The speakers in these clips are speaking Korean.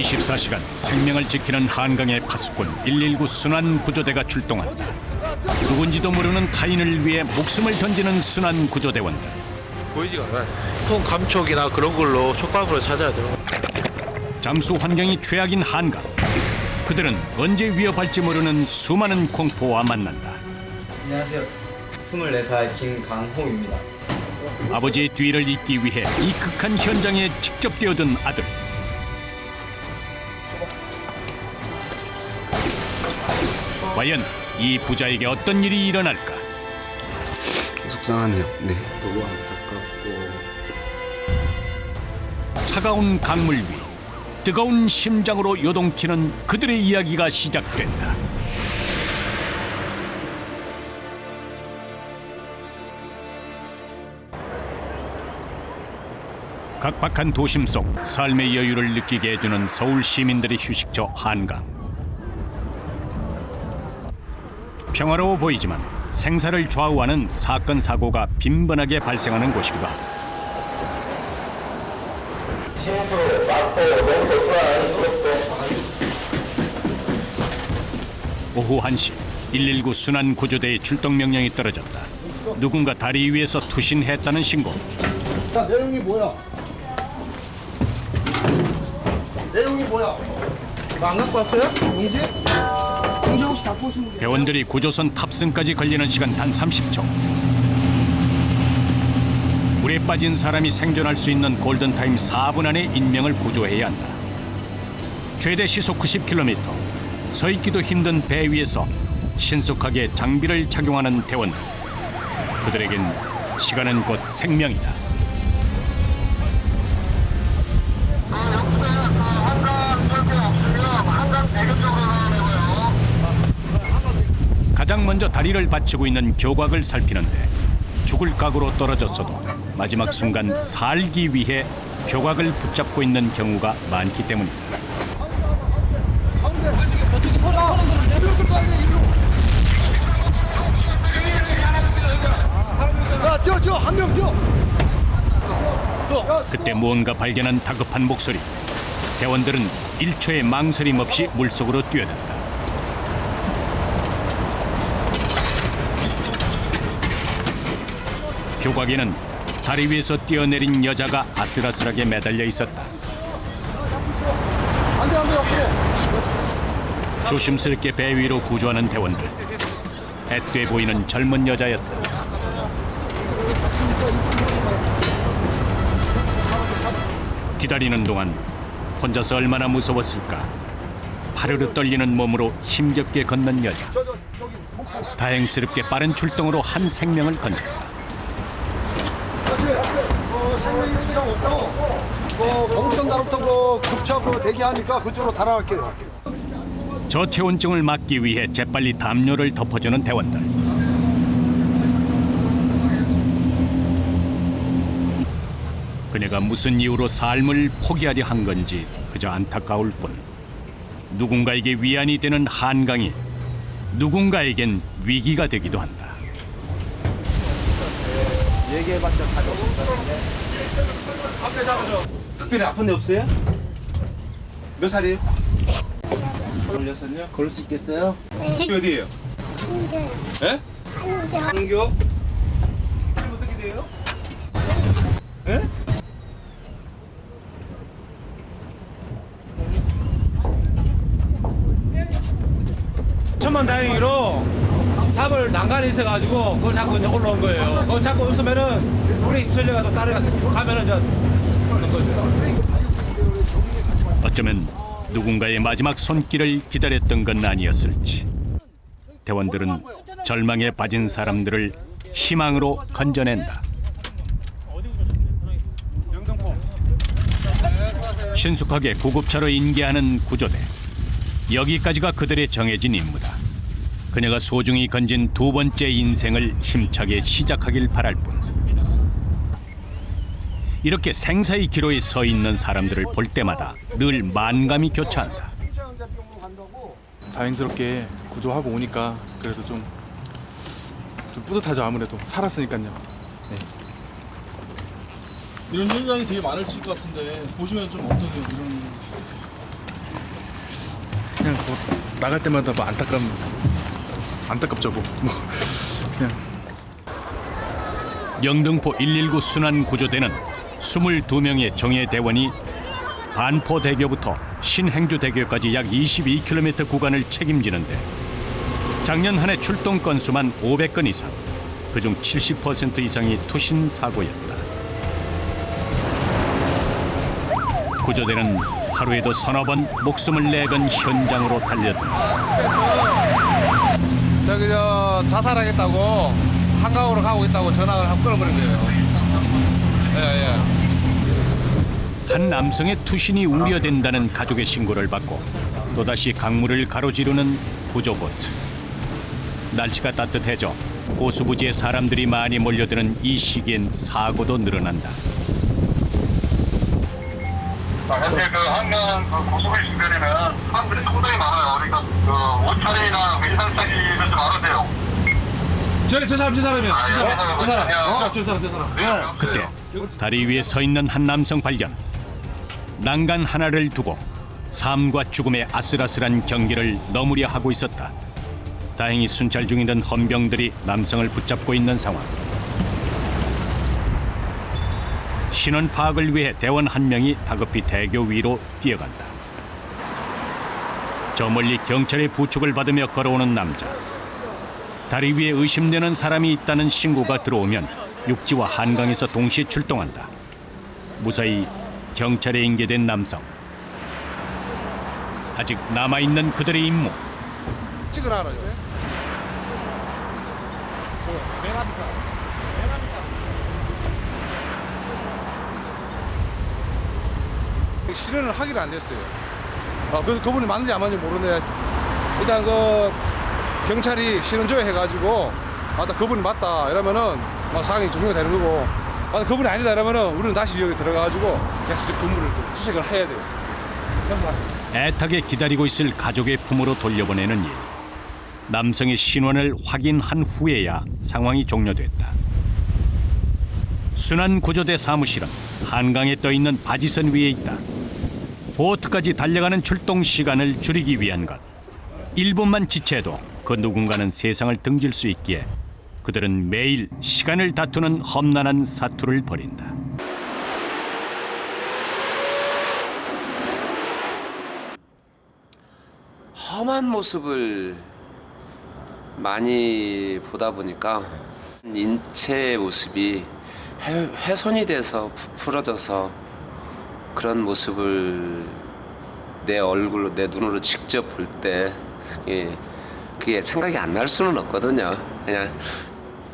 24시간 생명을 지키는 한강의 파수꾼 119 순환구조대가 출동한다. 누군지도 모르는 타인을 위해 목숨을 던지는 순환구조대원들. 보이지가 않아요. 통 감촉이나 그런 걸로 촉감으로 찾아야 돼요. 잠수 환경이 최악인 한강. 그들은 언제 위협할지 모르는 수많은 공포와 만난다. 안녕하세요. 24살 김강호입니다. 아버지의 뒤를 잇기 위해 이 극한 현장에 직접 뛰어든 아들. 과연 이 부자에게 어떤 일이 일어날까? 속상하네요. 네. 너무 안타깝고. 차가운 강물 위 뜨거운 심장으로 요동치는 그들의 이야기가 시작된다. 각박한 도심 속 삶의 여유를 느끼게 해주는 서울 시민들의 휴식처 한강. 평화로워 보이지만 생사를 좌우하는 사건 사고가 빈번하게 발생하는 곳이기도 하다. 오후 1시 119 순환구조대의 출동 명령이 떨어졌다. 누군가 다리 위에서 투신했다는 신고. 자, 내용이 뭐야? 내용이 뭐야? 이거 안 갖고 왔어요? 용지? 용지 혹시 갖고 오신 분? 대원들이 구조선 탑승까지 걸리는 시간 단 30초. 물에 빠진 사람이 생존할 수 있는 골든타임 4분 안에 인명을 구조해야 한다. 최대 시속 90km, 서 있기도 힘든 배 위에서 신속하게 장비를 착용하는 대원들. 그들에겐 시간은 곧 생명이다. 가장 먼저 다리를 받치고 있는 교각을 살피는데 죽을 각오로 떨어졌어도 마지막 순간 살기 위해 교각을 붙잡고 있는 경우가 많기 때문이다. 뛰어, 한 명 뛰어. 그때 무언가 발견한 다급한 목소리. 대원들은 1초의 망설임 없이 물속으로 뛰어든다. 교각에는 다리 위에서 뛰어내린 여자가 아슬아슬하게 매달려 있었다. 안 돼, 앞으로. 조심스럽게 배 위로 구조하는 대원들. 앳돼 보이는 젊은 여자였다. 기다리는 동안 혼자서 얼마나 무서웠을까. 파르르 떨리는 몸으로 힘겹게 걷는 여자. 다행스럽게 빠른 출동으로 한 생명을 건졌다. 생명이 이상 없고, 거북선 나루터 급차고 대기하니까 그쪽으로 달아갈게요. 저체온증을 막기 위해 재빨리 담요를 덮어주는 대원들. 그녀가 무슨 이유로 삶을 포기하려 한 건지 그저 안타까울 뿐. 누군가에게 위안이 되는 한강이 누군가에겐 위기가 되기도 한다. 얘기해봤자 답이 없을 것 같은데. 특별히 아픈 데 없어요? 몇 살이에요? 16요? 그럴 수 있겠어요? 어디예요? 예? 한교? 어떻게 돼요? 예? 천만다행히로 잡을 난간이 있어가지고 그걸 잡고 이제 올라온 거예요. 그걸 잡고 웃으면은 물에 휩쓸려가서 따라가면은 저 그런 거죠. 어쩌면 누군가의 마지막 손길을 기다렸던 건 아니었을지. 대원들은 절망에 빠진 사람들을 희망으로 건져낸다. 신속하게 구급차로 인계하는 구조대. 여기까지가 그들의 정해진 임무다. 그녀가 소중히 건진 두 번째 인생을 힘차게 시작하길 바랄 뿐. 이렇게 생사의 기로에 서 있는 사람들을 볼 때마다 늘 만감이 교차한다. 다행스럽게 구조하고 오니까 그래도 좀 뿌듯하죠. 아무래도 살았으니까요. 네. 이런 현장이 되게 많을 것 같은데 보시면 좀 어떠세요? 이런 뭐 나갈 때마다 뭐 안타깝죠 뭐 그냥. 영등포 119 순환 구조대는 22명의 정예 대원이 반포대교부터 신행주대교까지 약 22km 구간을 책임지는데 작년 한 해 출동 건수만 500건 이상, 그중 70% 이상이 투신 사고였다. 구조대는 하루에도 서너 번 목숨을 내건 현장으로 달려든다. 저기 자살하겠다고 한강으로 가고 있다고 전화를 하고 끊어버린 거예요. 예. 한 남성의 투신이 우려된다는 가족의 신고를 받고 또다시 강물을 가로지르는 구조보트. 날씨가 따뜻해져 고수부지에 사람들이 많이 몰려드는 이 시기엔 사고도 늘어난다. 현재 그 한강 그 고수부지 주변에는 사람들이 상당히 많아요. 그러니까 그 옷차림이나 일상차림을 좀 알아세요. 저 사람이요. 저 사람. 그때 다리 위에 서 있는 한 남성 발견. 난간 하나를 두고 삶과 죽음의 아슬아슬한 경기를 너무려 하고 있었다. 다행히 순찰 중이던 헌병들이 남성을 붙잡고 있는 상황. 신원 파악을 위해 대원 한 명이 다급히 대교 위로 뛰어간다. 저 멀리 경찰의 부축을 받으며 걸어오는 남자. 다리 위에 의심되는 사람이 있다는 신고가 들어오면 육지와 한강에서 동시에 출동한다. 무사히 경찰에 인계된 남성. 아직 남아있는 그들의 임무. 찍으라 그러죠. 실현을 하기로 안 됐어요. 그래서 그분이 맞는지 안 맞는지 모르는데 일단 그 경찰이 실현 조회해가지고 맞다 그분이 맞다 이러면은 사항이 종료가 되는 거고 맞다 그분이 아니다 이러면은 우리는 다시 여기 들어가가지고 계속 근무를 수색을 해야 돼요. 애타게 기다리고 있을 가족의 품으로 돌려보내는 일. 남성의 신원을 확인한 후에야 상황이 종료됐다. 순환구조대 사무실은 한강에 떠있는 바지선 위에 있다. 보트까지 달려가는 출동 시간을 줄이기 위한 것. 1분만 지체해도 그 누군가는 세상을 등질 수 있기에 그들은 매일 시간을 다투는 험난한 사투를 벌인다. 험한 모습을 많이 보다 보니까 인체의 모습이 훼손이 돼서 부풀어져서 그런 모습을 내 얼굴로 내 눈으로 직접 볼 때 그게 생각이 안 날 수는 없거든요. 그냥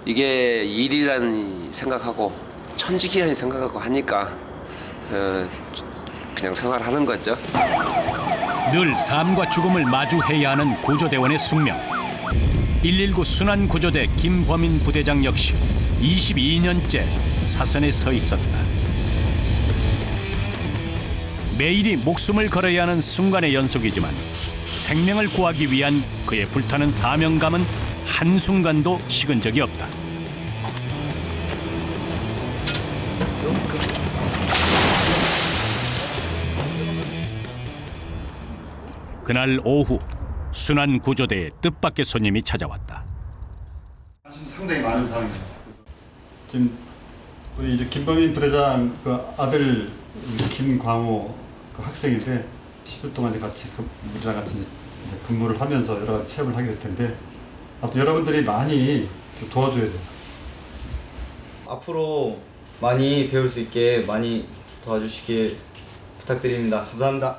이게 일이라는 생각하고 천직이라는 생각하고 하니까 그냥 생활하는 거죠. 늘 삶과 죽음을 마주해야 하는 구조대원의 숙명. 119 순환구조대 김범인 부대장 역시 22년째 사선에 서 있었다. 매일이 목숨을 걸어야 하는 순간의 연속이지만 생명을 구하기 위한 그의 불타는 사명감은 한순간도 식은 적이 없다. 그날 오후 순환구조대에 뜻밖의 손님이 찾아왔다. 상당히 많은 상황입니다. 지금 우리 이제 김범인 부대장 그 아들 김광호 그 학생인데 10일 동안 이제 같이 우리랑 같이 이제 근무를 하면서 여러 가지 체험을 하게 될 텐데 앞으로 여러분들이 많이 도와줘야 돼요. 앞으로 많이 배울 수 있게 많이 도와주시길 부탁드립니다. 감사합니다.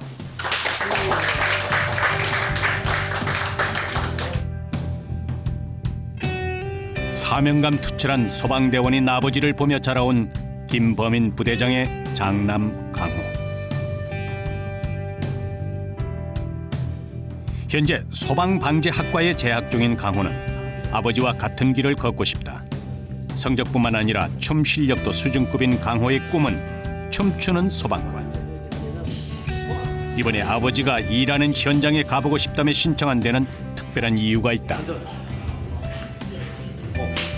사명감 투철한 소방대원인 아버지를 보며 자라온 김범인 부대장의 장남 강호. 현재 소방방재학과에 재학 중인 강호는 아버지와 같은 길을 걷고 싶다. 성적뿐만 아니라 춤 실력도 수준급인 강호의 꿈은 춤추는 소방관. 이번에 아버지가 일하는 현장에 가보고 싶다며 신청한 데는 특별한 이유가 있다.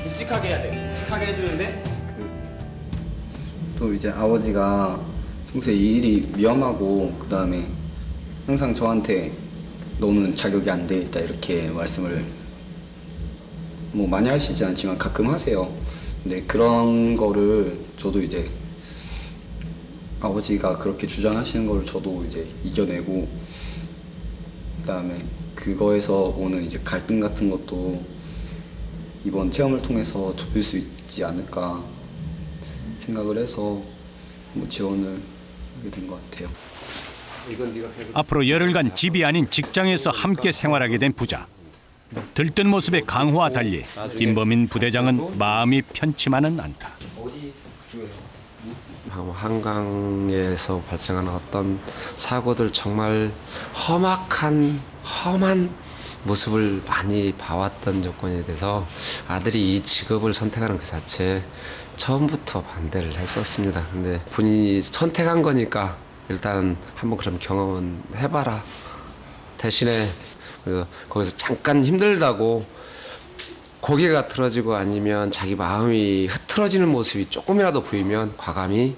묵직하게 해야 돼. 묵직하게 해주는데 또 이제 아버지가 평소에 이 일이 위험하고 그 다음에 항상 저한테 너는 자격이 안 돼 있다 이렇게 말씀을 뭐 많이 하시진 않지만 가끔 하세요. 근데 그런 거를 저도 이제 아버지가 그렇게 주장하시는 걸 저도 이제 이겨내고, 그다음에 그거에서 오는 이제 갈등 같은 것도 이번 체험을 통해서 좁힐 수 있지 않을까 생각을 해서 뭐 지원을 하게 된 것 같아요. 앞으로 열흘간 집이 아닌 직장에서 함께 생활하게 된 부자. 들뜬 모습의 강호와 달리 김범인 부대장은 마음이 편치만은 않다. 한강에서 발생하는 어떤 사고들, 정말 험한 모습을 많이 봐왔던 조건에 대해서 아들이 이 직업을 선택하는 그 자체에 처음부터 반대를 했었습니다. 근데 본인이 선택한 거니까 일단 한번 그럼 경험은 해봐라. 대신에 거기서 잠깐 힘들다고 고개가 틀어지고 아니면 자기 마음이 흐트러지는 모습이 조금이라도 보이면 과감히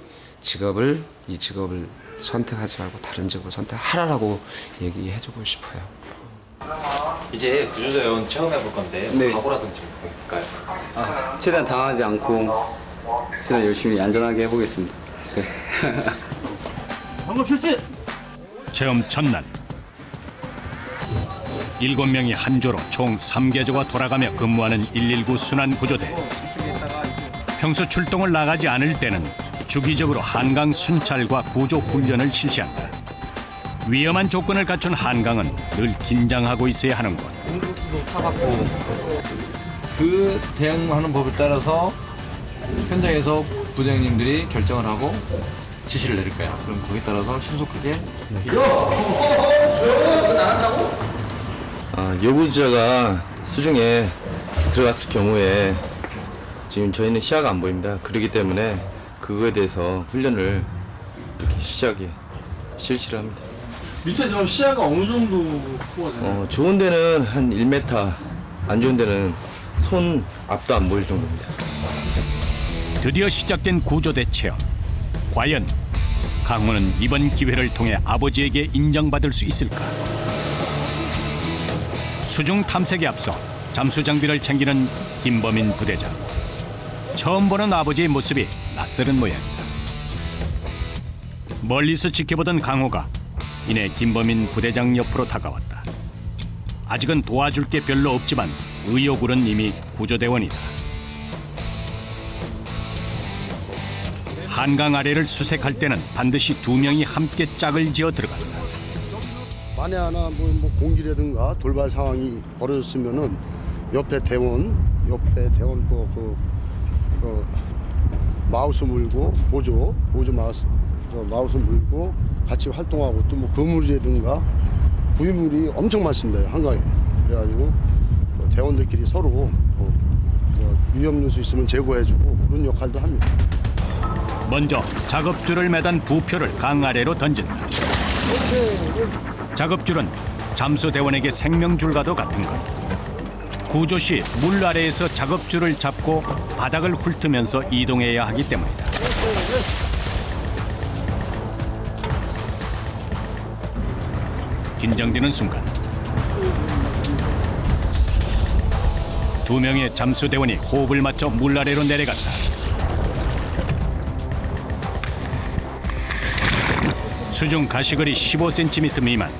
이 직업을 선택하지 말고 다른 직업을 선택하라고 얘기해주고 싶어요. 이제 구조대원 체험해볼 건데 네. 각오라든지 뭐 있을까요? 최대한 당하지 않고 최대한 열심히 안전하게 해보겠습니다. 네. 방금 필수. 체험 첫날 7명이 한 조로 총 3계조가 돌아가며 근무하는 119 순환구조대. 평소 출동을 나가지 않을 때는 주기적으로 한강 순찰과 구조 훈련을 실시한다. 위험한 조건을 갖춘 한강은 늘 긴장하고 있어야 하는 곳. 공격도 타봤고 그 대응하는 법을 따라서 현장에서 부장님들이 결정을 하고 지시를 내릴 거야. 그럼 거기에 따라서 신속하게 요구자가 수중에 들어갔을 경우에 지금 저희는 시야가 안 보입니다. 그렇기 때문에 그거에 대해서 훈련을 이렇게 실시를 합니다. 밑에 들어가면 시야가 어느 정도 확보가 되나요? 좋은 데는 한 1m, 안 좋은 데는 손 앞도 안 보일 정도입니다. 드디어 시작된 구조대 체험. 과연 강호는 이번 기회를 통해 아버지에게 인정받을 수 있을까? 수중 탐색에 앞서 잠수 장비를 챙기는 김범인 부대장. 처음 보는 아버지의 모습이 낯설은 모양이다. 멀리서 지켜보던 강호가 이내 김범인 부대장 옆으로 다가왔다. 아직은 도와줄 게 별로 없지만 의욕으로는 이미 구조대원이다. 한강 아래를 수색할 때는 반드시 2명이 함께 짝을 지어 들어간다. 만에 하나 뭐 공기라든가 돌발 상황이 벌어졌으면은 옆에 대원 또 그 마우스 물고 보조 마우스 물고 같이 활동하고 또 뭐 그물이라든가 부유물이 엄청 많습니다 한강에. 그래가지고 대원들끼리 서로 위험 요소 있으면 제거해주고 그런 역할도 합니다. 먼저 작업줄을 매단 부표를 강 아래로 던진다. 작업줄은 잠수대원에게 생명줄과도 같은 것. 구조 시 물 아래에서 작업줄을 잡고 바닥을 훑으면서 이동해야 하기 때문이다. 긴장되는 순간 2명의 잠수대원이 호흡을 맞춰 물 아래로 내려갔다. 수중 가시거리 15cm 미만.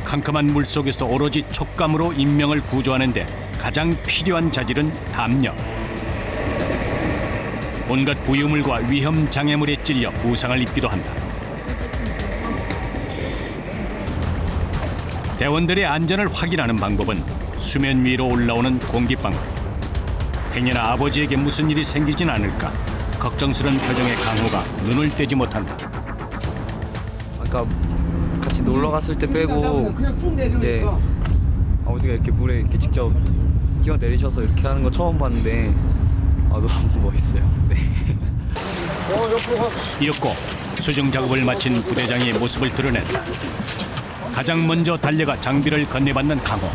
캄캄한 물속에서 오로지 촉감으로 인명을 구조하는 데 가장 필요한 자질은 담력. 온갖 부유물과 위험 장애물에 찔려 부상을 입기도 한다. 대원들의 안전을 확인하는 방법은 수면 위로 올라오는 공기방울. 행여나 아버지에게 무슨 일이 생기진 않을까 걱정스런 표정의 강호가 눈을 떼지 못한다. 아까 같이 놀러 갔을 때 빼고 이제 아버지가 이렇게 물에 이렇게 직접 뛰어 내리셔서 이렇게 하는 거 처음 봤는데 너무 멋있어요. 네. 이었고 수중 작업을 마친 부대장의 모습을 드러낸다. 가장 먼저 달려가 장비를 건네받는 강호.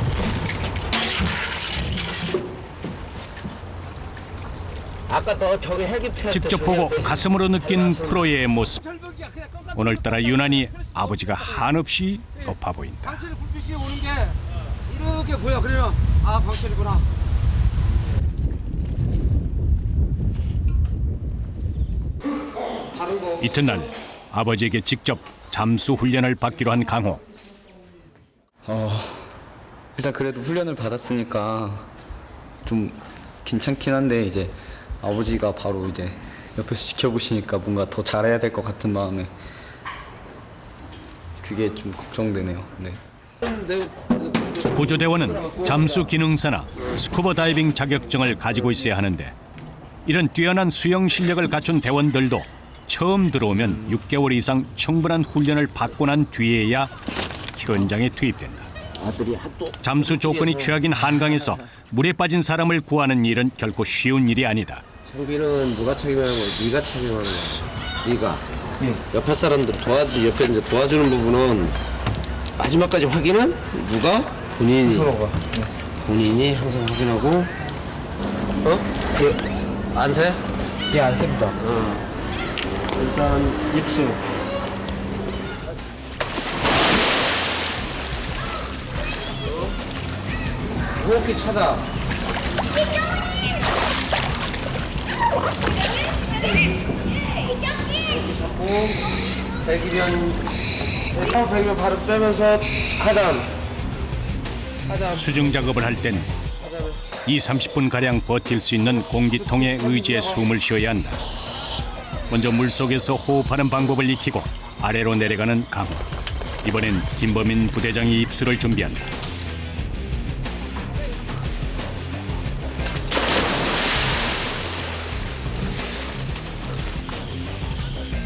아까 너 저기 헬기 직접 보고 가슴으로 느낀 프로의 모습. 오늘따라 유난히 아버지가 한없이 높아 보인다. 광천이 불빛이 오는 게 이렇게 보여. 그러면 아 광천이구나. 이튿날 아버지에게 직접 잠수 훈련을 받기로 한 강호. 일단 그래도 훈련을 받았으니까 좀 괜찮긴 한데 이제 아버지가 바로 이제 옆에서 지켜보시니까 뭔가 더 잘해야 될 것 같은 마음에 그게 좀 걱정되네요. 네. 구조대원은 잠수 기능사나 스쿠버 다이빙 자격증을 가지고 있어야 하는데 이런 뛰어난 수영 실력을 갖춘 대원들도 처음 들어오면 6개월 이상 충분한 훈련을 받고 난 뒤에야 현장에 투입된다. 잠수 조건이 최악인 한강에서 물에 빠진 사람을 구하는 일은 결코 쉬운 일이 아니다. 장비는 누가 착용하는 거야? 네가 착용하는 거야. 네가. 옆에 사람들 옆에 이제 도와주는 부분은 마지막까지 확인은 누가? 본인이. 스스로가. 본인이 항상 확인하고. 안 세? 예, 안 셉니다. 일단 입수. 호흡기 찾아. 잡고 배기면 바로 빼면서 하잔. 수중 작업을 할 땐 20-30분 가량 버틸 수 있는 공기통에 의지해 숨을 쉬어야 한다. 먼저 물속에서 호흡하는 방법을 익히고 아래로 내려가는 강호. 이번엔 김범인 부대장이 입수를 준비한다.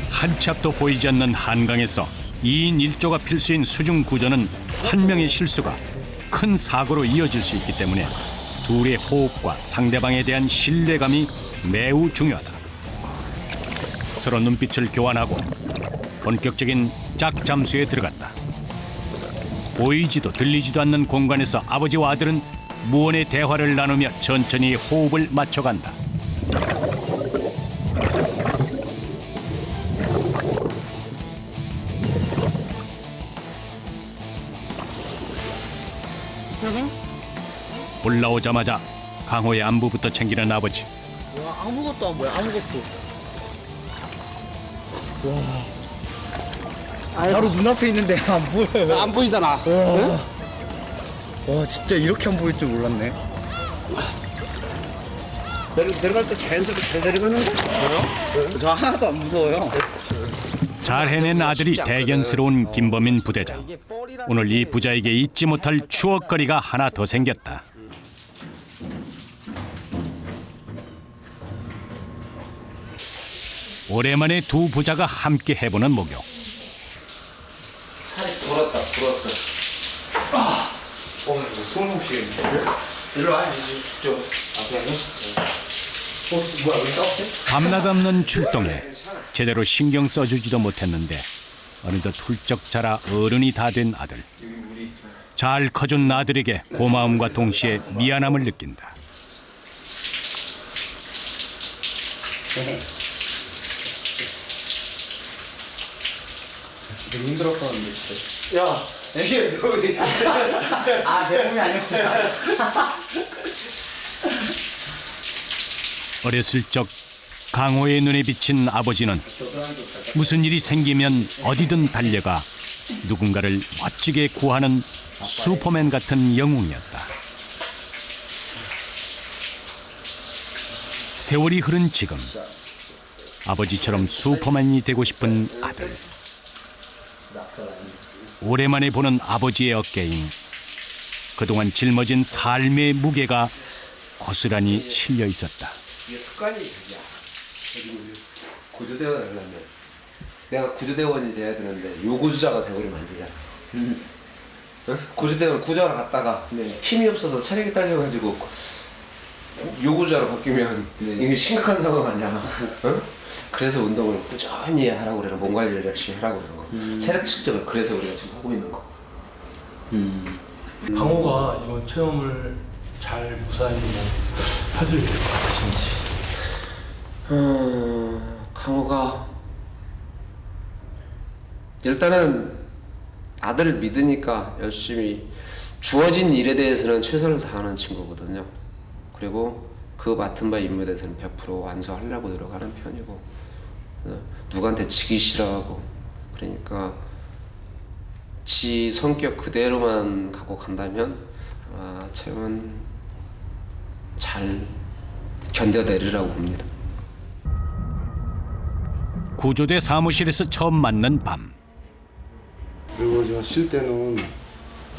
한 치 앞도 보이지 않는 한강에서 2인 1조가 필수인 수중 구조는 한 명의 실수가 큰 사고로 이어질 수 있기 때문에 둘의 호흡과 상대방에 대한 신뢰감이 매우 중요하다. 서로 눈빛을 교환하고 본격적인 짝잠수에 들어갔다. 보이지도 들리지도 않는 공간에서 아버지와 아들은 무언의 대화를 나누며 천천히 호흡을 맞춰간다. 올라오자마자 강호의 안부부터 챙기는 아버지. 와, 아무것도 안 보여. 아무것도. 와. 바로 눈앞에 있는데 안 보여요. 안 보이잖아. 와, 진짜 이렇게 안 보일 줄 몰랐네. 내려갈 때 자연스럽게 잘 내려가는데? 저요? 저 하나도 안 무서워요. 잘 해낸 아들이 대견스러운 김범인 부대장. 오늘 이 부자에게 잊지 못할 추억거리가 하나 더 생겼다. 오랜만에 두 부자가 함께 해보는 목욕. 살이 불었어. 숨을 쉬겠는데? 일로 와, 좀. 뭐야, 왜 싸웠지? 밤낮 없는 출동에 제대로 신경 써주지도 못했는데 어느덧 훌쩍 자라 어른이 다 된 아들. 잘 커준 아들에게 고마움과 동시에 미안함을 느낀다. 힘들었었는데 진짜. 야, 이게 누구지? 아, 내 몸이 아니었구나. 어렸을 적 강호의 눈에 비친 아버지는 무슨 일이 생기면 어디든 달려가 누군가를 멋지게 구하는 슈퍼맨 같은 영웅이었다. 세월이 흐른 지금 아버지처럼 슈퍼맨이 되고 싶은 아들. 오랜만에 보는 아버지의 어깨인 그동안 짊어진 삶의 무게가 고스란히 실려 있었다. 이게 습관이 그게 구조대원을 하려면 내가 구조대원이 돼야 되는데 요구주자가 되어버리면 안 되잖아. 응? 구조대원 구조하러 갔다가 힘이 없어서 체력이 딸려가지고 요구주자로 바뀌면 이게 심각한 상황 아니야. 응? 그래서 운동을 꾸준히 하라고 그래요. 몸 관리를 열심히 하라고 그러는 거. 체력 측정을 그래서 우리가 지금 하고 있는 거. 강호가 이번 체험을 잘 무사히 할 수 있을 것 같으신지. 강호가 일단은 아들을 믿으니까 열심히 주어진 일에 대해서는 최선을 다하는 친구거든요. 그리고 그 맡은 바 임무에 대해서는 100% 완수하려고 노력하는 편이고, 누구한테 지기 싫어하고, 그러니까 지 성격 그대로만 갖고 간다면 아마 채용은 잘 견뎌내리라고 봅니다. 구조대 사무실에서 처음 만난 밤. 그리고 저 쉴 때는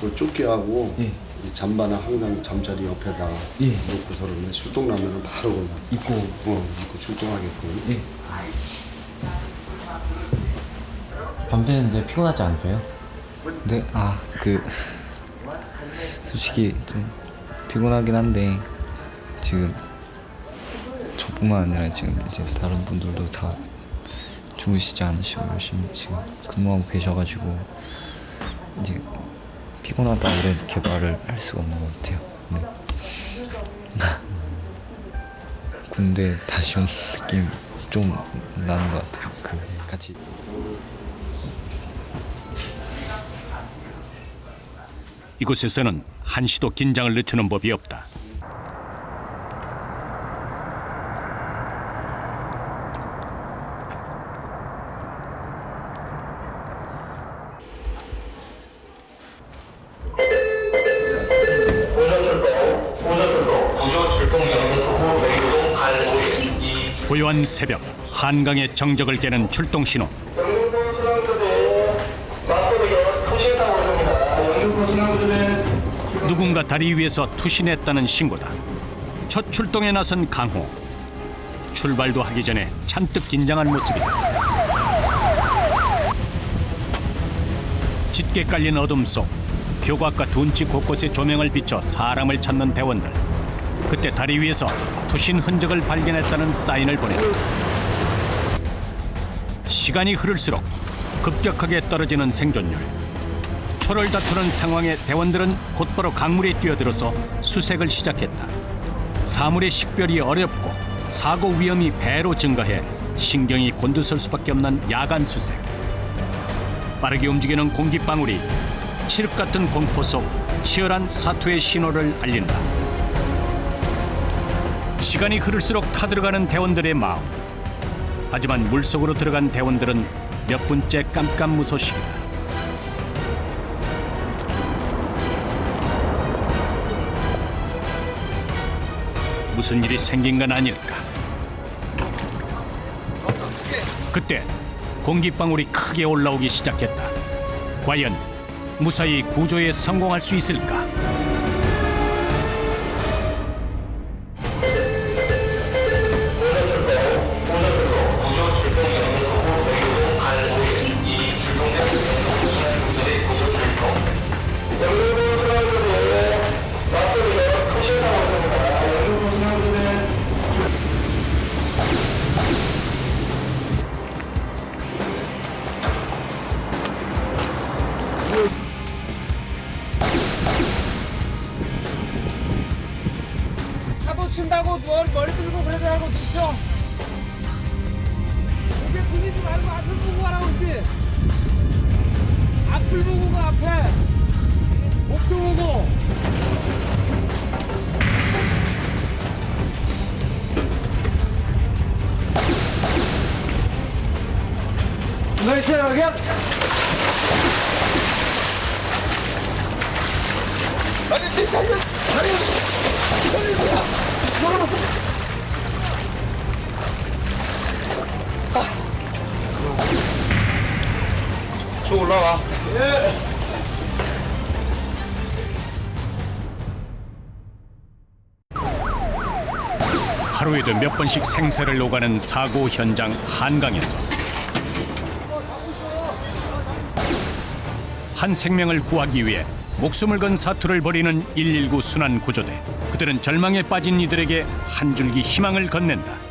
그 조끼하고 이 잠바는 항상 잠자리 옆에다 놓고서는 출동 나면은 바로 그냥 입고 출동하게끔. 밤새는데 피곤하지 않으세요? 네, 솔직히 좀 피곤하긴 한데 지금 저뿐만 아니라 지금 이제 다른 분들도 다 주무시지 않으시고 열심히 지금 근무하고 계셔가지고 이제 피곤하다 이렇게 말을 할 수가 없는 것 같아요. 네. 군대 다시 온 느낌 좀 나는 것 같아요. 같이. 이곳에서는 한시도 긴장을 늦추는 법이 없다. 고요한 새벽, 한강의 정적을 깨는 출동 신호. 누군가 다리 위에서 투신했다는 신고다. 첫 출동에 나선 강호. 출발도 하기 전에 잔뜩 긴장한 모습이다. 짙게 깔린 어둠 속 교각과 둔치 곳곳에 조명을 비춰 사람을 찾는 대원들. 그때 다리 위에서 투신 흔적을 발견했다는 사인을 보냈다. 시간이 흐를수록 급격하게 떨어지는 생존율. 초를 다투는 상황에 대원들은 곧바로 강물에 뛰어들어서 수색을 시작했다. 사물의 식별이 어렵고 사고 위험이 배로 증가해 신경이 곤두설 수밖에 없는 야간 수색. 빠르게 움직이는 공기방울이 칠흑 같은 공포 속 치열한 사투의 신호를 알린다. 시간이 흐를수록 타들어가는 대원들의 마음. 하지만 물속으로 들어간 대원들은 몇 분째 깜깜무소식이다. 무슨 일이 생긴 건 아닐까. 그때 공기방울이 크게 올라오기 시작했다. 과연 무사히 구조에 성공할 수 있을까? 파도 친다고 머리 들고 그러지 말고 눕혀. 고개 들리지 말고 앞을 보고 가라고 했지. 앞을 보고 가. 앞에 목표 보고. 너 있어요 여기? 아니 지금 살려. 쭉 올라와. 하루에도 몇 번씩 생사를 오가는 사고 현장 한강에서 한 생명을 구하기 위해 목숨을 건 사투를 벌이는 119 순환 구조대. 그들은 절망에 빠진 이들에게 한 줄기 희망을 건넨다.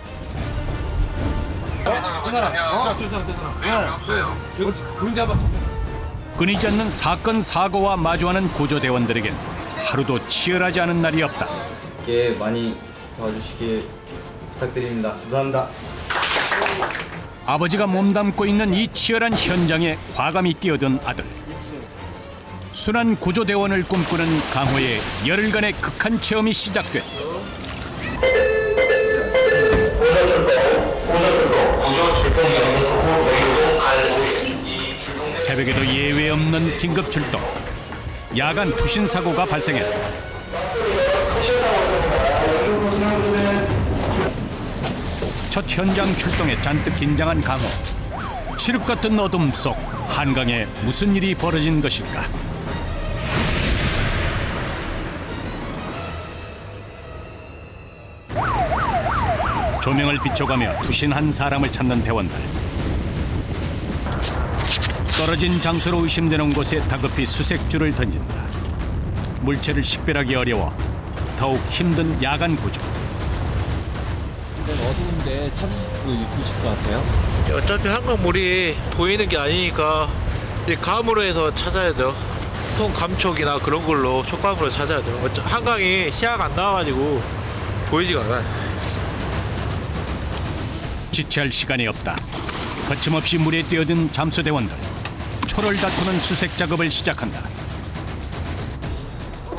끊이지 않는 사건 사고와 마주하는 구조대원들에겐 하루도 치열하지 않은 날이 없다. 많이 도와주시길 부탁드립니다. 감사합니다. 아버지가 몸담고 있는 이 치열한 현장에 과감히 뛰어든 아들. 순환 구조대원을 꿈꾸는 강호의 열흘간의 극한 체험이 시작됐다. 새벽에도 예외 없는 긴급 출동. 야간 투신 사고가 발생했다. 첫 현장 출동에 잔뜩 긴장한 강호. 칠흑 같은 어둠 속 한강에 무슨 일이 벌어진 것일까? 조명을 비춰가며 투신한 사람을 찾는 대원들. 떨어진 장소로 의심되는 곳에 다급히 수색줄을 던진다. 물체를 식별하기 어려워 더욱 힘든 야간 구조. 어두운데 찾을 수 있으실 것 같아요? 어차피 한강물이 보이는 게 아니니까 이제 감으로 해서 찾아야죠. 손 감촉이나 그런 걸로 촉감으로 찾아야죠. 한강이 시야가 안 나와가지고 보이지가 않아요. 지체할 시간이 없다. 거침없이 물에 뛰어든 잠수대원들. 초를 다투는 수색 작업을 시작한다.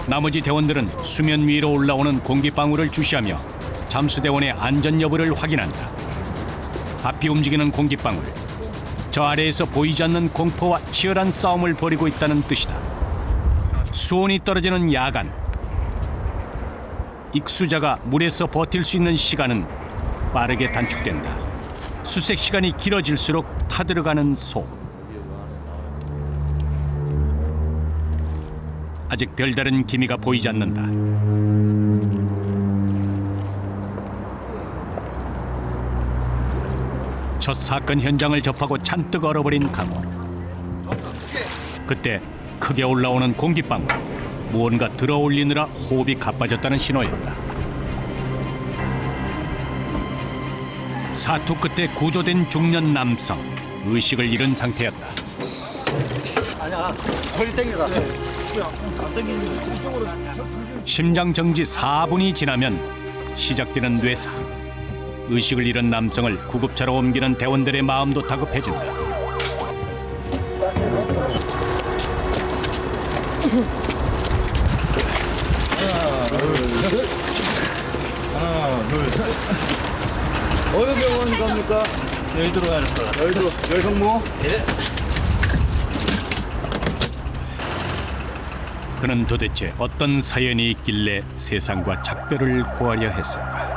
나머지 대원들은 수면 위로 올라오는 공기방울을 주시하며 잠수대원의 안전 여부를 확인한다. 앞이 움직이는 공기방울. 저 아래에서 보이지 않는 공포와 치열한 싸움을 벌이고 있다는 뜻이다. 수온이 떨어지는 야간. 익수자가 물에서 버틸 수 있는 시간은 빠르게 단축된다. 수색 시간이 길어질수록 타들어가는 소. 아직 별다른 기미가 보이지 않는다. 첫 사건 현장을 접하고 잔뜩 얼어버린 강호. 그때 크게 올라오는 공기방울. 무언가 들어올리느라 호흡이 가빠졌다는 신호였다. 사투 끝에 구조된 중년 남성. 의식을 잃은 상태였다. 아니야, 허리 땡겨가. 심장 정지 4분이 지나면 시작되는 뇌사. 의식을 잃은 남성을 구급차로 옮기는 대원들의 마음도 다급해진다. 하나, 둘, 셋. 어느 병원 갑니까? 여의도로 가야 될 거야. 여의도, 여성모? 예. 그는 도대체 어떤 사연이 있길래 세상과 작별을 고하려 했을까?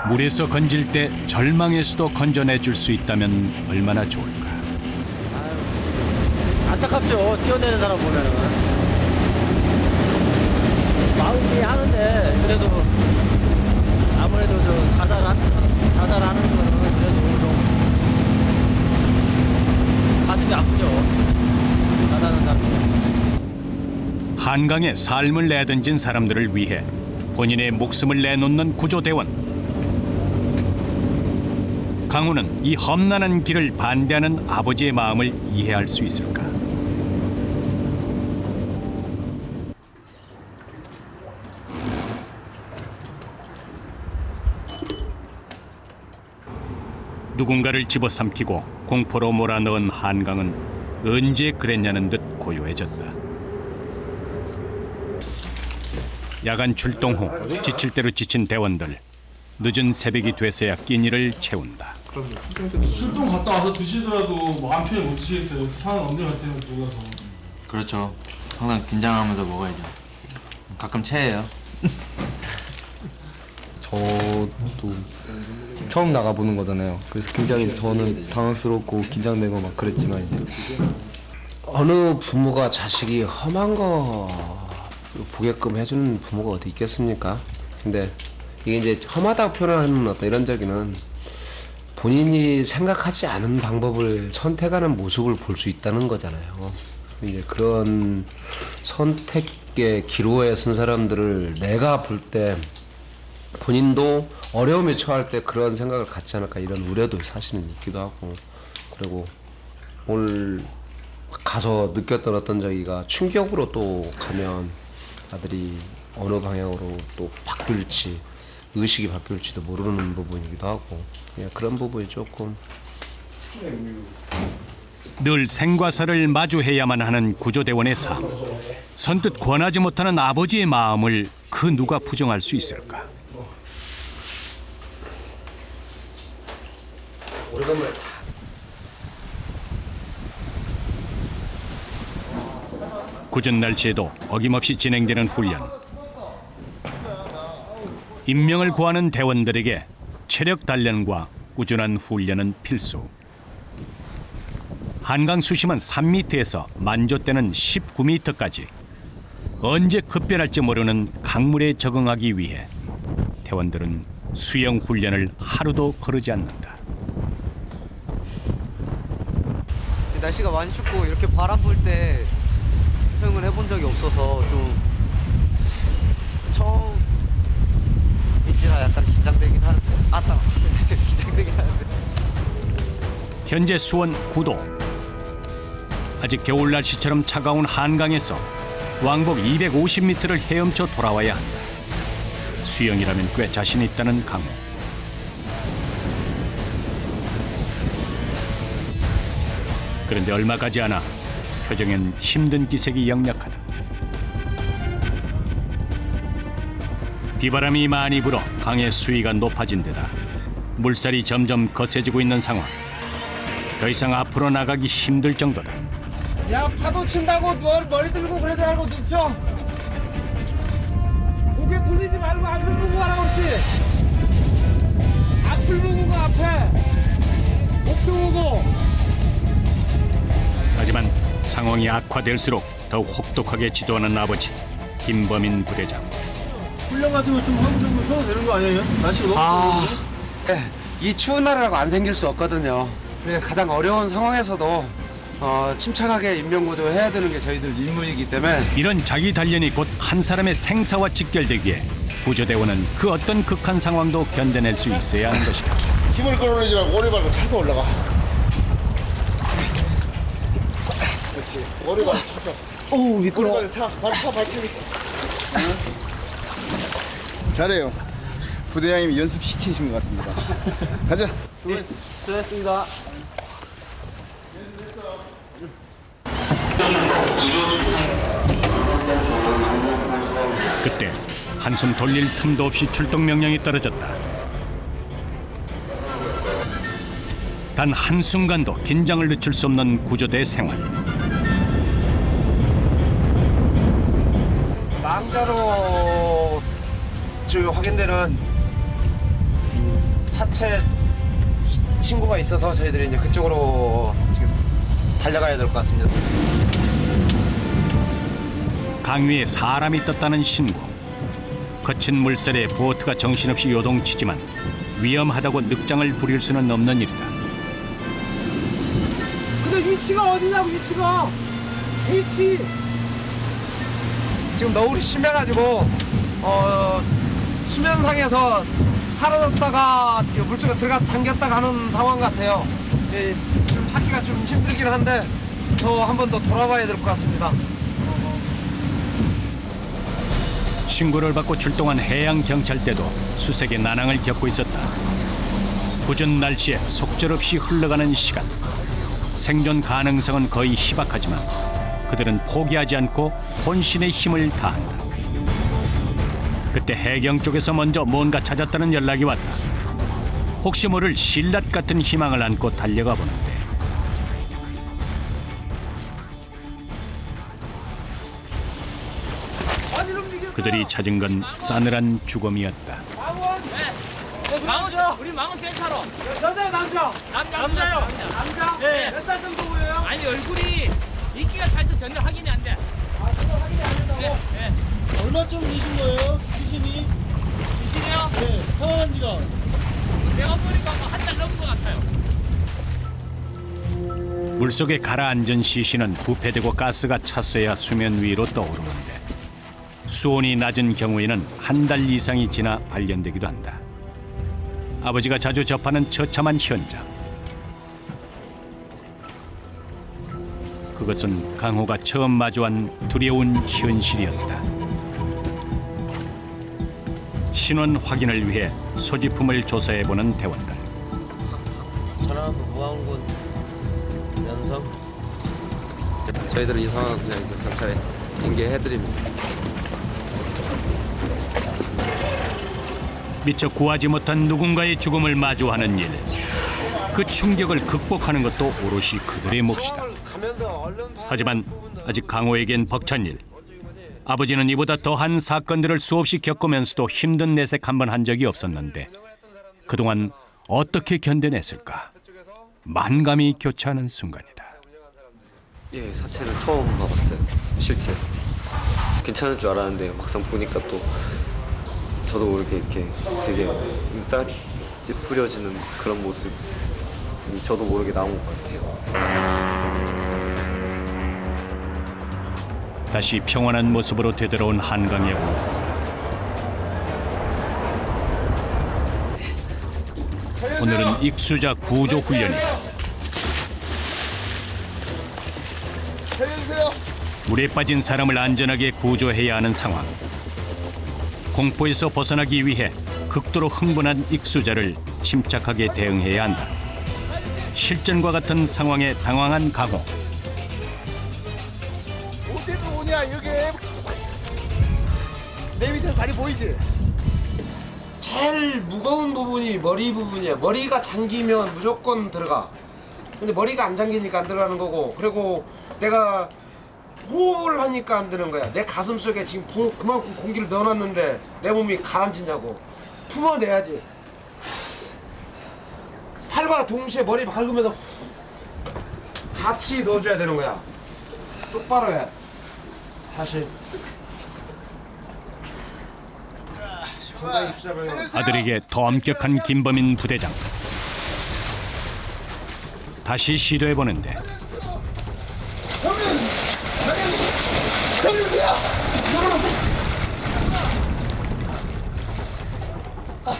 물에서 건질 때 절망에서도 건져내줄 수 있다면 얼마나 좋을까? 안타깝죠. 뛰어내는 사람 보면은. 마음이 하는데, 그래도 아무래도 저 자살하는 거는 그래도 좀 가슴이 아프죠. 자살하는 사람. 한강에 삶을 내던진 사람들을 위해 본인의 목숨을 내놓는 구조대원. 강호는 이 험난한 길을 반대하는 아버지의 마음을 이해할 수 있을까? 누군가를 집어삼키고 공포로 몰아넣은 한강은 언제 그랬냐는 듯 고요해졌다. 야간 출동 후 지칠 대로 지친 대원들. 늦은 새벽이 돼서야 끼니를 채운다. 출동 갔다 와서 드시더라도 뭐 안 편히 못 드시겠어요. 상황 언니를 할 때는 누가서. 그렇죠. 항상 긴장하면서 먹어야죠. 가끔 체해요. 저도 처음 나가보는 거잖아요. 그래서 굉장히 저는 당황스럽고 긴장되고 막 그랬지만 이제 어느 부모가 자식이 험한 거 보게끔 해주는 부모가 어디 있겠습니까? 근데 이게 이제 험하다고 표현하는 어떤 이런 적에는 본인이 생각하지 않은 방법을 선택하는 모습을 볼 수 있다는 거잖아요. 이제 그런 선택의 기로에 선 사람들을 내가 볼 때 본인도 어려움에 처할 때 그런 생각을 갖지 않을까 이런 우려도 사실은 있기도 하고, 그리고 오늘 가서 느꼈던 어떤 저기가 충격으로 또 가면 아들이 어느 방향으로 또 바뀔지 의식이 바뀔지도 모르는 부분이기도 하고 그런 부분이 조금 늘 생과 사를 마주해야만 하는 구조대원의 삶. 선뜻 권하지 못하는 아버지의 마음을 그 누가 부정할 수 있을까? 궂은 날씨에도 어김없이 진행되는 훈련. 인명을 구하는 대원들에게 체력 단련과 꾸준한 훈련은 필수. 한강 수심은 3m에서 만조대는 19m까지 언제 급변할지 모르는 강물에 적응하기 위해 대원들은 수영 훈련을 하루도 거르지 않는다. 날씨가 많이 춥고 이렇게 바람 불 때 수영을 해본 적이 없어서 좀 처음인지라 약간 긴장되긴 하는데 긴장되긴 하는데 현재 수온 9도. 아직 겨울 날씨처럼 차가운 한강에서 왕복 250m를 헤엄쳐 돌아와야 한다. 수영이라면 꽤 자신 있다는 강호. 그런데 얼마 가지 않아 표정엔 힘든 기색이 역력하다. 비바람이 많이 불어 강의 수위가 높아진 데다 물살이 점점 거세지고 있는 상황. 더 이상 앞으로 나가기 힘들 정도다. 야, 파도 친다고 머리 들고 그러지 말고 눕혀. 고개 돌리지 말고 앞을 보고 가라. 그렇지. 앞을 보고 가. 앞에 목표 보고. 하지만 상황이 악화될수록 더욱 혹독하게 지도하는 아버지 김범인 부대장. 훈련 같은 거 좀 하고 좀 쉬어도 되는 거 아니에요? 날씨가 너무 네, 이 추운 날이라고 안 생길 수 없거든요. 가장 어려운 상황에서도 침착하게 인명구조해야 되는 게 저희들 임무이기 때문에 이런 자기 단련이 곧 한 사람의 생사와 직결되기에 구조대원은 그 어떤 극한 상황도 견뎌낼 수 있어야 하는 것이다. 힘을 끌어올리지 말고 오리발로 차서 올라가. 그렇지. 오리발로 차서. 오, 미끄러워. 오리발로 차. 발차기. 잘해요. 부대장님이 연습시키신 것 같습니다. 가자. 수고했습니다. 그때 한숨 돌릴 틈도 없이 출동 명령이 떨어졌다. 단 한순간도 긴장을 늦출 수 없는 구조대 생활. 망자로 지금 확인되는 사체 신고가 있어서 저희들이 이제 그쪽으로 지금 달려가야 될 것 같습니다. 강 위에 사람이 떴다는 신고. 거친 물살에 보트가 정신없이 요동치지만 위험하다고 늑장을 부릴 수는 없는 일이다. 근데 위치가 어디냐고. 위치. 지금 너울이 심해가지고 수면상에서 사라졌다가 물속에 들어가서 잠겼다가 하는 상황 같아요. 지금 찾기가 좀 힘들긴 한데 더 한 번 더 돌아봐야 될 것 같습니다. 신고를 받고 출동한 해양경찰대도 수색의 난항을 겪고 있었다. 궂은 날씨에 속절없이 흘러가는 시간. 생존 가능성은 거의 희박하지만 그들은 포기하지 않고 혼신의 힘을 다한다. 그때 해경 쪽에서 먼저 뭔가 찾았다는 연락이 왔다. 혹시 모를 신랏 같은 희망을 안고 달려가 보는데 그들이 찾은 건 싸늘한 죽음이었다. 우리 망원 센터로. 여자요, 남자? 남자요. 남자? 네. 몇 살 정도 보여요? 아니, 얼굴이 인기가 차서 전혀 확인이 안 돼. 아, 그거 확인이 안 된다고? 네. 얼마쯤 되신 거예요? 귀신이? 귀신이요? 네. 태어난 지가? 내가 보니까 한 달 넘은 것 같아요. 물속에 가라앉은 시신은 부패되고 가스가 찼어야 수면 위로 떠오르는데 수온이 낮은 경우에는 한 달 이상이 지나 발견되기도 한다. 아버지가 자주 접하는 처참한 현장. 그것은 강호가 처음 마주한 두려운 현실이었다. 신원 확인을 위해 소지품을 조사해보는 대원들. 전화번호 무안군 연성. 저희들은 이 상황 그냥 경찰에 인계해드립니다. 미처 구하지 못한 누군가의 죽음을 마주하는 일. 그 충격을 극복하는 것도 오롯이 그들의 몫이다. 하지만 아직 강호에겐 벅찬 일. 아버지는 이보다 더한 사건들을 수없이 겪으면서도 힘든 내색 한 번 한 적이 없었는데 그동안 어떻게 견뎌냈을까? 만감이 교차하는 순간이다. 예, 사체를 처음 봐봤어요. 실제 괜찮을 줄 알았는데 막상 보니까 또 저도 모르게 이렇게 되게 눈살이 찌푸려지는 그런 모습이 저도 모르게 나온 것 같아요. 다시 평온한 모습으로 되돌아온 한강의 오후. 오늘은 익수자 구조 훈련이다. 물에 빠진 사람을 안전하게 구조해야 하는 상황. 공포에서 벗어나기 위해 극도로 흥분한 익수자를 침착하게 대응해야 한다. 실전과 같은 상황에 당황한 강호. 어디로 오냐 여기. 내 밑에 다리 보이지? 제일 무거운 부분이 머리 부분이야. 머리가 잠기면 무조건 들어가. 근데 머리가 안 잠기니까 안 들어가는 거고, 그리고 내가 호흡을 하니까 안 되는 거야. 내 가슴 속에 지금 그만큼 공기를 넣어놨는데 내 몸이 가라앉히냐고. 품어내야지. 팔과 동시에 머리 밟으면서 같이 넣어줘야 되는 거야. 똑바로 해. 다시. 아들에게 더 엄격한 김범인 부대장. 다시 시도해보는데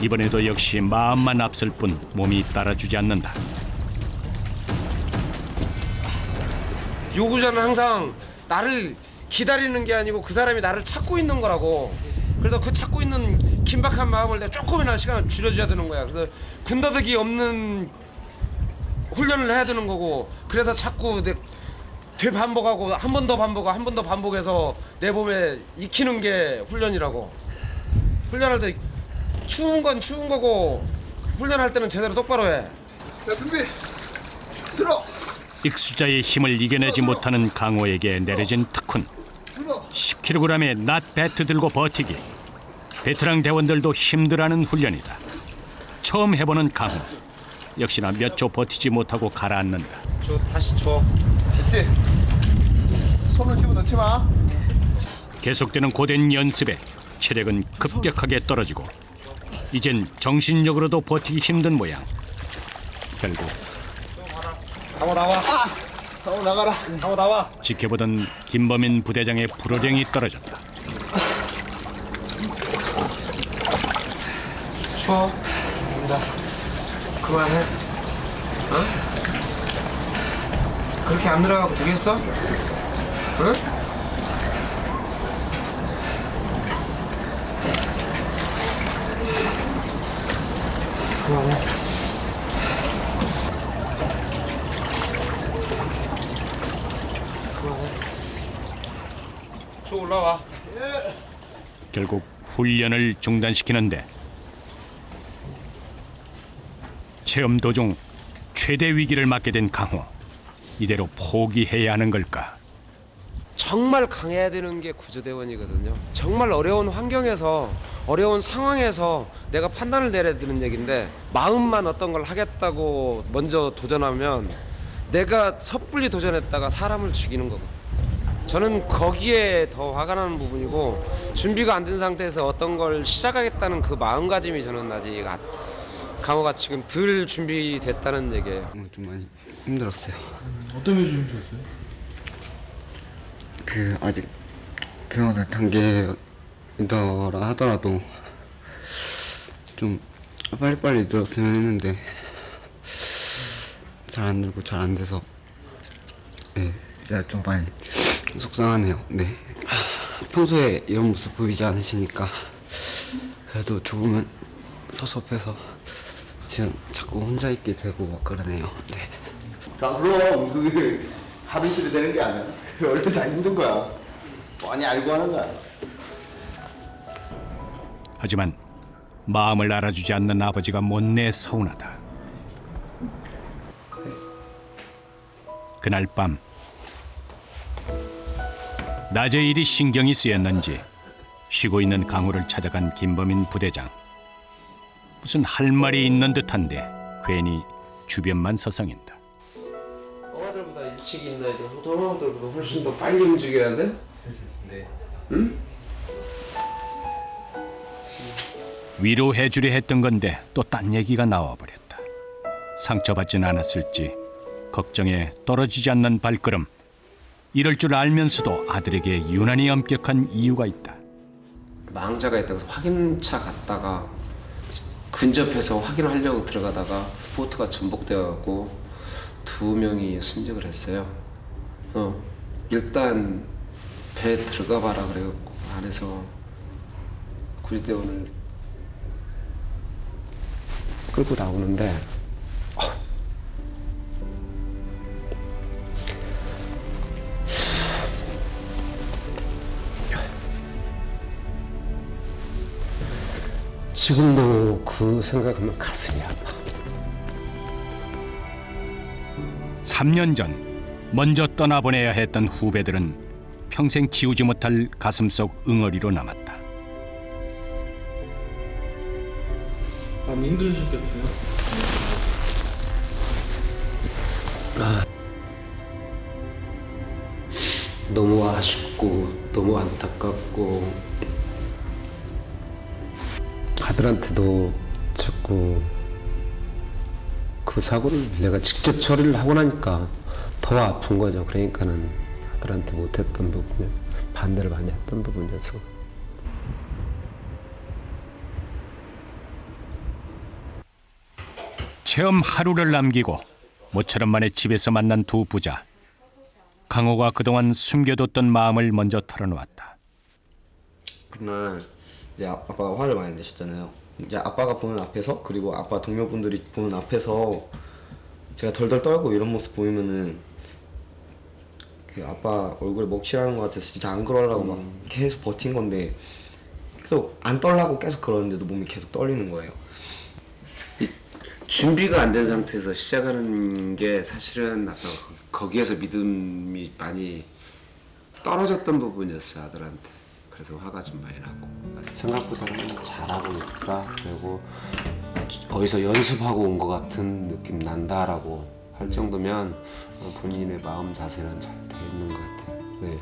이번에도 역시 마음만 앞설 뿐 몸이 따라주지 않는다. 요구자는 항상 나를 기다리는 게 아니고 그 사람이 나를 찾고 있는 거라고. 그래서 그 찾고 있는 긴박한 마음을 내가 조금이나 시간을 줄여줘야 되는 거야. 그래서 군더더기 없는 훈련을 해야 되는 거고, 그래서 자꾸 되반복하고 한 번 더 반복하고 한 번 더 반복해서 내 몸에 익히는 게 훈련이라고. 훈련할 때 추운 건 추운 거고, 훈련할 때는 제대로 똑바로 해. 자, 준비. 들어. 익수자의 힘을 이겨내지 못하는 강호에게 내려진 특훈. 10kg의 낫 배트 들고 버티기. 베테랑 대원들도 힘들어하는 훈련이다. 처음 해보는 강호. 역시나 몇 초 버티지 못하고 가라앉는다. 다시 줘. 됐지? 손을 집어넣지 마. 계속되는 고된 연습에 체력은 급격하게 떨어지고 이젠 정신력으로도 버티기 힘든 모양. 결국 강호 나와. 강호 나가라. 강호 나와. 지켜보던 김범인 부대장의 불호령이 떨어졌다. 추워. 됩니다. 그만해. 어? 그렇게 안 들어가고 되겠어? 응? 그만해. 그만해. 쭉 올라와. 결국 훈련을 중단시키는데 체험 도중 최대 위기를 맞게 된 강호. 이대로 포기해야 하는 걸까? 정말 강해야 되는 게 구조대원이거든요. 정말 어려운 환경에서, 어려운 상황에서 내가 판단을 내려야 되는 얘기인데, 마음만 어떤 걸 하겠다고 먼저 도전하면 내가 섣불리 도전했다가 사람을 죽이는 거거든요. 저는 거기에 더 화가 나는 부분이고, 준비가 안 된 상태에서 어떤 걸 시작하겠다는 그 마음가짐이 저는 아직 강호가 지금 덜 준비됐다는 얘기예요. 좀 많이 힘들었어요. 어떤 면이 좀 힘들었어요? 아직 배우는 단계더라 하더라도 좀 빨리빨리 늘었으면 했는데 잘 안 늘고 잘 안 돼서 좀 많이 속상하네요. 네. 평소에 이런 모습 보이지 않으시니까 그래도 조금은 섭섭해서 지금 자꾸 혼자 있게 되고 막 그러네요. 네. 자, 그럼 그게 하루 이틀이 되는 게 아니야. 원래 다 힘든 거야. 많이 알고 하는 거야. 하지만 마음을 알아주지 않는 아버지가 못내 서운하다. 그날 밤 낮에 일이 신경이 쓰였는지 쉬고 있는 강호를 찾아간 김범인 부대장. 무슨 할 말이 있는 듯한데 괜히 주변만 서성인다. 어들보다 일찍 있나야 돼. 호동들보다 훨씬 더 빨리 움직여야 돼. 네. 응? 위로해주려 했던 건데 또 딴 얘기가 나와버렸다. 상처받진 않았을지 걱정에 떨어지지 않는 발걸음. 이럴 줄 알면서도 아들에게 유난히 엄격한 이유가 있다. 망자가 있다고 해서 확인차 갔다가 근접해서 확인하려고 들어가다가 보트가 전복되어갖고 2명이 순직을 했어요. 일단 배에 들어가 봐라 그래갖고 안에서 구조대원을 끌고 나오는데 지금도 그 생각하면 가슴이 아파. 3년 전 먼저 떠나보내야 했던 후배들은 평생 지우지 못할 가슴속 응어리로 남았다. 많이 힘드셨겠어요? 너무 아쉽고 너무 안타깝고 아들한테도 자꾸 그 사고를 내가 직접 처리를 하고 나니까 더 아픈 거죠. 그러니까는 아들한테 못했던 부분, 반대를 많이 했던 부분이어서. 체험 하루를 남기고 모처럼 만에 집에서 만난 두 부자. 강호가 그동안 숨겨뒀던 마음을 먼저 털어놓았다. 그날 이제 아빠가 화를 많이 내셨잖아요. 이제 아빠가 보는 앞에서 그리고 아빠 동료분들이 보는 앞에서 제가 덜덜 떨고 이런 모습 보이면은 그 아빠 얼굴에 먹칠하는 것 같아서 진짜 안 그러려고 막 계속 버틴 건데 계속 안 떨라고 계속 그러는데도 몸이 계속 떨리는 거예요. 준비가 안 된 상태에서 시작하는 게 사실은 아까 거기에서 믿음이 많이 떨어졌던 부분이었어요, 아들한테. 그래서 화가 좀 많이 나고 생각보다는 잘하고 있다. 그리고 어디서 연습하고 온 것 같은 느낌 난다라고 할 정도면 본인의 마음 자세는 잘 돼 있는 것 같아요. 네.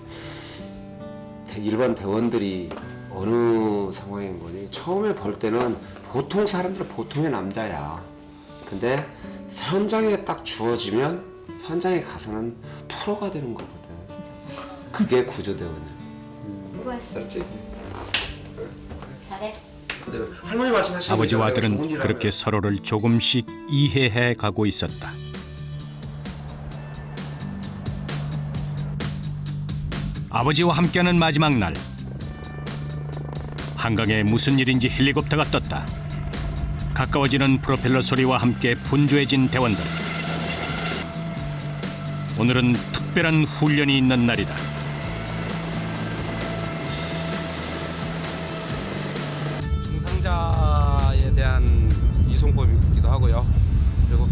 일반 대원들이 어느 상황인 거니? 처음에 볼 때는 보통 사람들은 보통의 남자야. 근데 현장에 딱 주어지면 현장에 가서는 프로가 되는 거거든. 그게 구조대원이야. 수고했어. 잘해. 할머니 말씀하신 아버지와 아들은 그렇게 서로를 조금씩 이해해 가고 있었다. 아버지와 함께하는 마지막 날. 한강에 무슨 일인지 헬리콥터가 떴다. 가까워지는 프로펠러 소리와 함께 분주해진 대원들. 오늘은 특별한 훈련이 있는 날이다. 중상자에 대한 이송법이기도 하고요. 그리고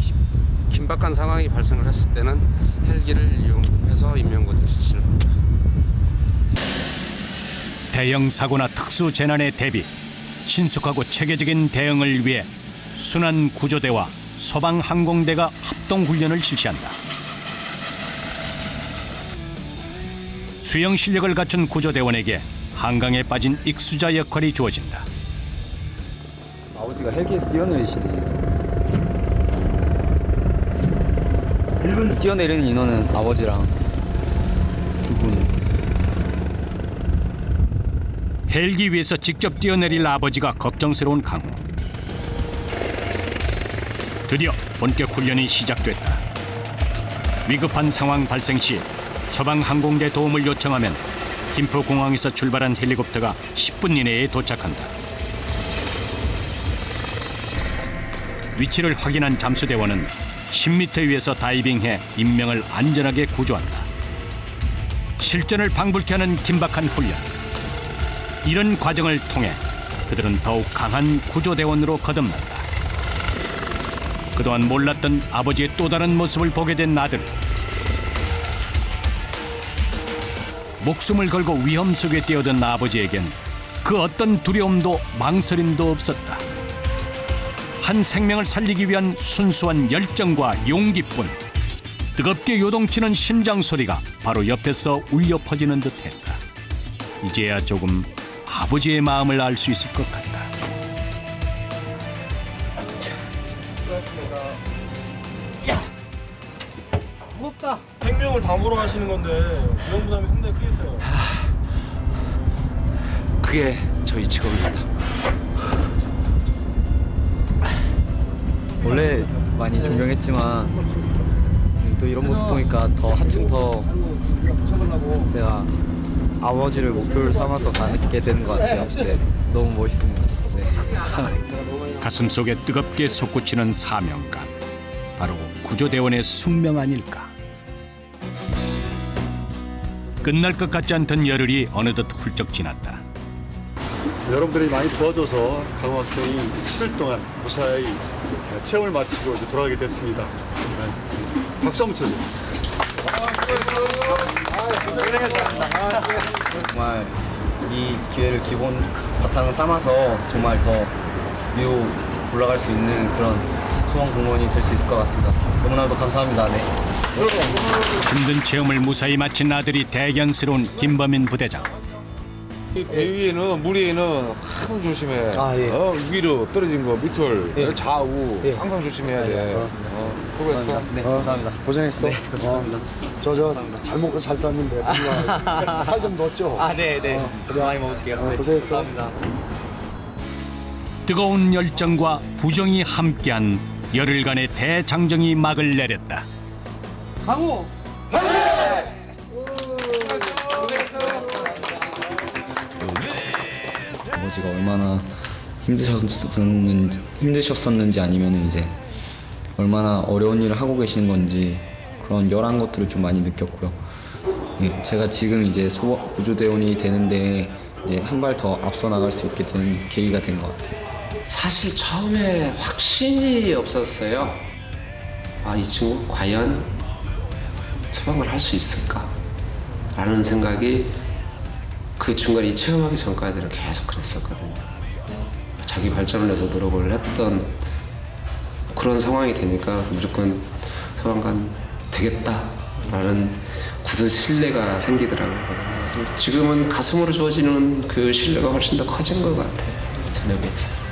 긴박한 상황이 발생을 했을 때는 헬기를 이용해서 인명구조 실시를 합니다. 대형 사고나 특수 재난에 대비 신속하고 체계적인 대응을 위해 순환 구조대와 소방항공대가 합동 훈련을 실시한다. 수영 실력을 갖춘 구조대원에게 한강에 빠진 익수자 역할이 주어진다. 아버지가 헬기에서 뛰어내리시네요. 뛰어내리는 인원은 아버지랑 두 분. 헬기 위에서 직접 뛰어내릴 아버지가 걱정스러운 강호. 드디어 본격 훈련이 시작됐다. 위급한 상황 발생 시 소방항공대 도움을 요청하면 김포공항에서 출발한 헬리콥터가 10분 이내에 도착한다. 위치를 확인한 잠수대원은 10m 위에서 다이빙해 인명을 안전하게 구조한다. 실전을 방불케 하는 긴박한 훈련. 이런 과정을 통해 그들은 더욱 강한 구조대원으로 거듭난다. 그동안 몰랐던 아버지의 또 다른 모습을 보게 된 아들. 목숨을 걸고 위험 속에 뛰어든 아버지에겐 그 어떤 두려움도 망설임도 없었다. 한 생명을 살리기 위한 순수한 열정과 용기뿐. 뜨겁게 요동치는 심장 소리가 바로 옆에서 울려 퍼지는 듯했다. 이제야 조금 아버지의 마음을 알 수 있을 것 같다. 무겁다. 생명을 담보로 하시는 건데 위험 부담이 상당히 크겠어요. 그게 저희 직업입니다. 원래 많이 존경했지만 지금 또 이런 모습 보니까 더 한층 더 제가 아버지를 목표를 삼아서 가게 되는 것 같아요. 네, 너무 멋있습니다. 네. 가슴 속에 뜨겁게 솟구치는 사명감. 바로 구조대원의 숙명 아닐까. 끝날 것 같지 않던 열흘이 어느덧 훌쩍 지났다. 여러분들이 많이 도와줘서 강호 학생이 7일 동안 무사히 체험을 마치고 이제 돌아가게 됐습니다. 박수 한번 쳐주세요. 정말 이 기회를 기본 바탕을 삼아서 정말 더 위로 올라갈 수 있는 그런 소방 공무원이 될 수 있을 것 같습니다. 너무나도 감사합니다. 네. 힘든 체험을 무사히 마친 아들이 대견스러운 김범인 부대장. 이 배 위에는 물 위에는 항상 조심해. 위로 떨어진 거 밑을 좌우 항상 조심해야 돼. 수고했어. 네, 감사합니다. 고생했어. 네, 감사합니다. 잘 먹고 잘 쌌는데 살 좀 넣었죠? 네. 그래. 많이 먹을게요. 네, 고생했어. 감사합니다. 뜨거운 열정과 부정이 함께한 열흘간의 대장정이 막을 내렸다. 강호! 아버지가 얼마나 힘드셨었는지 아니면 이제 얼마나 어려운 일을 하고 계시는 건지 그런 열한 것들을 좀 많이 느꼈고요. 예, 제가 지금 이제 구조대원이 되는데 이제 한 발 더 앞서 나갈 수 있게 된 계기가 된 것 같아요. 사실 처음에 확신이 없었어요. 아, 이 친구 과연 처방을 할 수 있을까? 라는 생각이 그 중간에 이 체험하기 전까지는 계속 그랬었거든요. 자기 발전을 위해서 노력을 했던 그런 상황이 되니까 무조건 소방관 되겠다라는 굳은 신뢰가 생기더라고요. 지금은 가슴으로 주어지는 그 신뢰가 훨씬 더 커진 것 같아요. 전에 비해서.